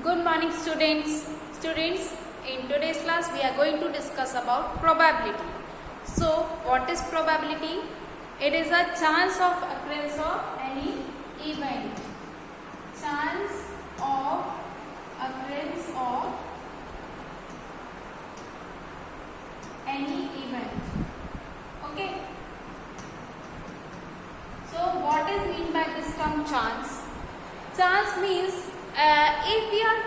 Good morning students. Students, in today's class we are going to discuss about probability. So, what is probability? It is a chance of occurrence of any event. Chance of occurrence of any event. Okay. So, what is mean by this term chance? Chance means if we are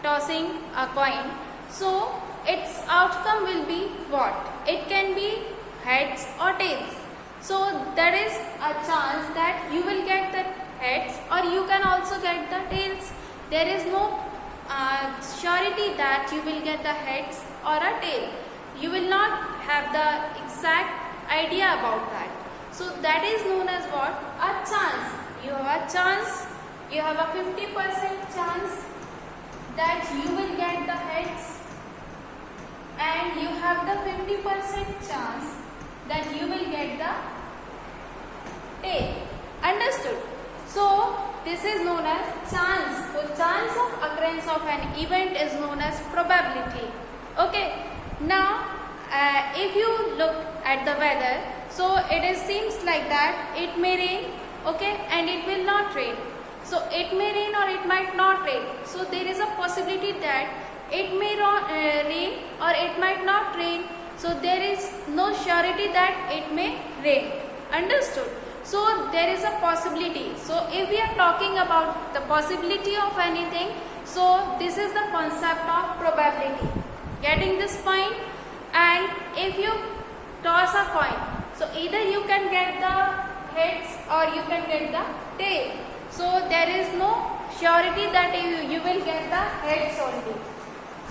tossing a coin, so its outcome will be what? It can be heads or tails. So there is a chance that you will get the heads or you can also get the tails. There is no surety that you will get the heads or a tail. You will not have the exact idea about that. So that is known as what? A chance. You have a chance. You have a 50% chance that you will get the heads and you have the 50% chance that you will get the tail. Understood? So, this is known as chance. So, chance of occurrence of an event is known as probability. Okay. Now, if you look at the weather, so it seems like that it may rain, okay, and it will not rain. So it may rain or it might not rain. So there is a possibility that it may rain or it might not rain. So there is no surety that it may rain. Understood? So there is a possibility. So if we are talking about the possibility of anything, so this is the concept of probability. Getting this point? And if you toss a coin, so either you can get the heads or you can get the tail. So there is no surety that you will get the heads only.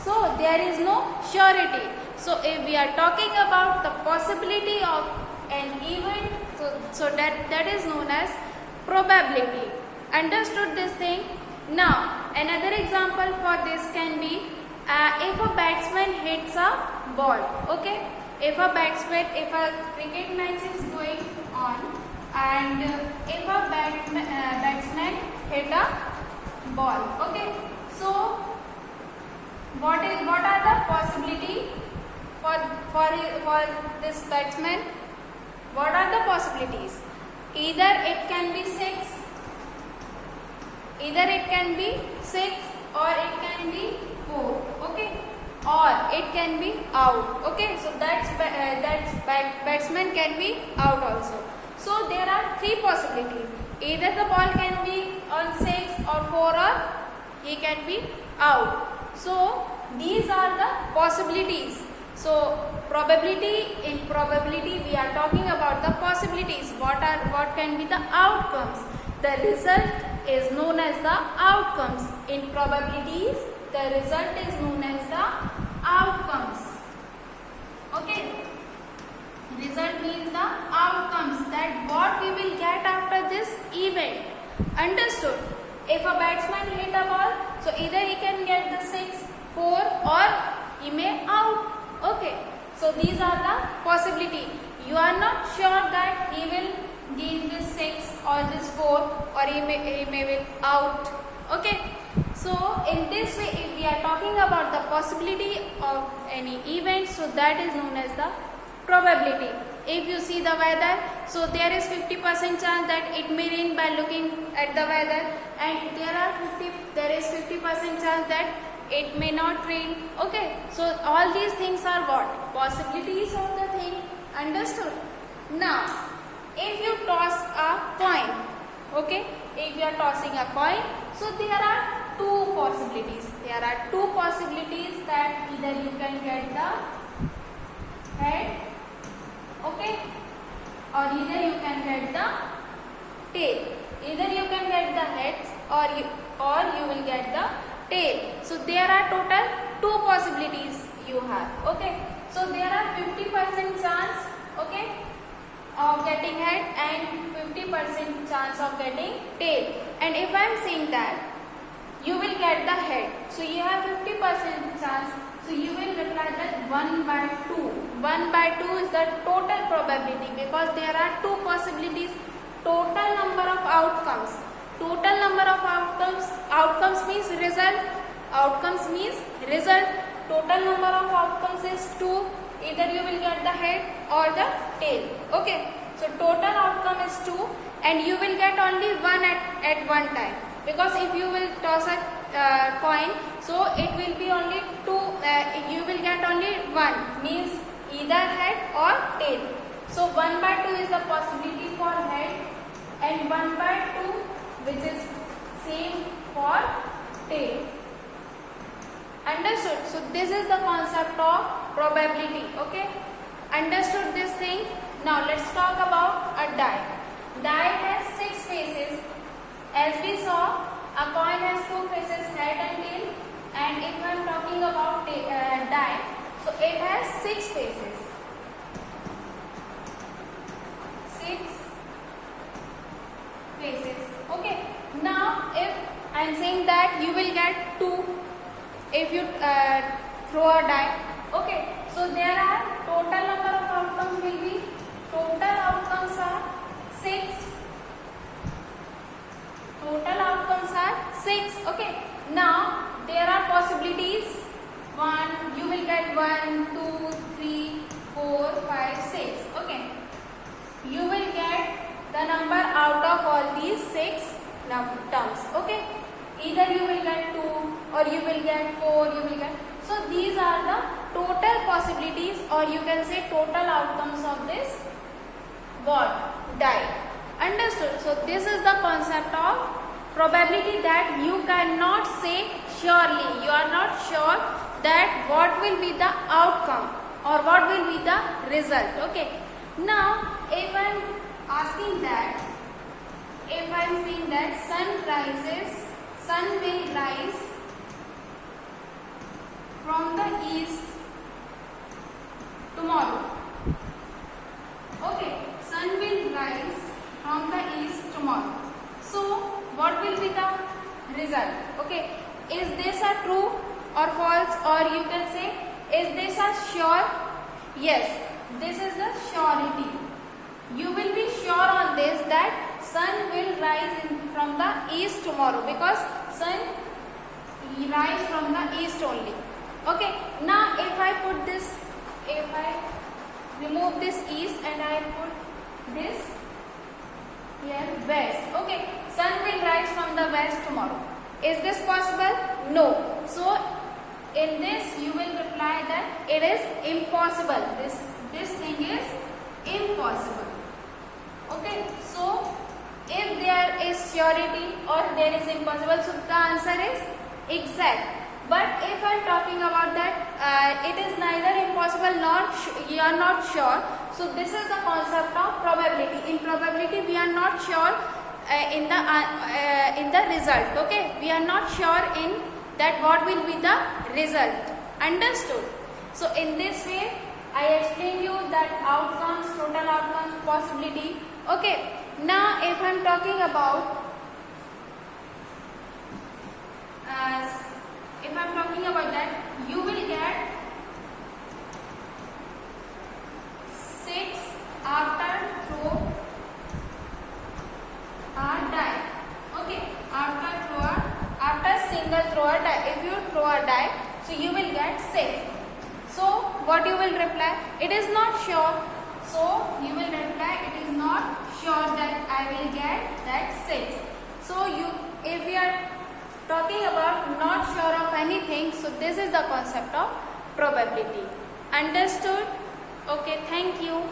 So there is no surety. So if we are talking about the possibility of an event, so that is known as probability. Understood this thing? Now another example for this can be if a batsman hits a ball. Okay, if a cricket match is going on. And if a batsman hit a ball, okay. So what are the possibility for this batsman? What are the possibilities? Either it can be 6, or it can be 4, okay, or it can be out, okay. So batsman can be out also. So there are 3 possibilities. Either the ball can be on 6 or 4 or he can be out. So these are the possibilities. So in probability we are talking about the possibilities. What can be the outcomes? The result is known as the outcomes. In probabilities the result is known as the outcomes. Okay. Result means the outcomes, that what we will get after this event. Understood? If a batsman hit a ball, so either he can get the 6, 4 or he may out. Okay. So these are the possibility. You are not sure that he will gain this 6 or this 4 or he may will out. Okay. So in this way, if we are talking about the possibility of any event, so that is known as the probability. If you see the weather, so there is 50% chance that it may rain by looking at the weather, and there is 50% chance that it may not rain. Okay, so all these things are what? Possibilities of the thing. Understood? Now, if you toss a coin, okay, if you are tossing a coin, so there are 2 possibilities. There are 2 possibilities that either you can get the head, okay, or either you can get the tail. Either you can get the heads or you will get the tail. So there are total 2 possibilities you have. Okay. So there are 50% chance, okay, of getting head and 50% chance of getting tail. And if I am saying that you will get the head, so you have 50% chance. So you will reply that 1 by 2. 1 by 2 is the total probability because there are 2 possibilities. Total number of outcomes. Total number of outcomes means result. outcomes means result. Total number of outcomes is 2. Either you will get the head or the tail. Okay. So total outcome is 2 and you will get only 1 at one time. Because if you will toss a coin, so it will be only 2, you will get only 1, means either head or tail. So 1/2 is the possibility for head and 1/2 which is same for tail. Understood? So this is the concept of probability. Okay, understood this thing? Now let's talk about a die. Die has 6 faces. As we saw, a coin has 2 faces, head and tail. And if I am talking about die, so it has 6 faces. 6 faces. Okay. Now if I am saying that you will get 2 if you throw a die. Okay. So there are total number of outcomes will be, total outcomes are 6. Total outcomes are 6. Okay. Now there are possibilities. 1, you will get 1, 2, 3, 4, 5, 6. Okay. You will get the number out of all these 6 terms. Okay. Either you will get 2 or you will get 4, you will get. So these are the total possibilities, or you can say total outcomes of this die. Understood? So this is the concept of probability, that you cannot say surely. You are not sure that what will be the outcome or what will be the result. Okay. Now if I am asking that, if I am saying that sun will rise from the east tomorrow. Okay, sun will rise from the east tomorrow. So what will be the result? Okay, is this a true or false, or you can say is this a sure? Yes, this is the surety. You will be sure on this that sun will rise from the east tomorrow, because sun rise from the east only. Okay, now if I put this, if I remove this east and I put this here west. Okay, sun will rise from the west tomorrow. Is this possible? No. So in this you will reply that it is impossible. This thing is impossible. Okay, so if there is surety or there is impossible, so the answer is exact. But if I am talking about that it is neither impossible nor you are not sure, so this is the concept of probability. In probability we are not sure in the result. Okay, we are not sure in that what will be the result. Understood? So in this way I explained you that outcomes, total outcomes, possibility. Okay, now if I am talking about that, you will get 6 after throw a die. Okay, after single throw a die. If you throw a die, so you will get 6. So what you will reply? It is not sure. So you will reply, it is not sure that I will get that 6. So if we are talking about not sure of anything, so this is the concept of probability. Understood? Okay, thank you.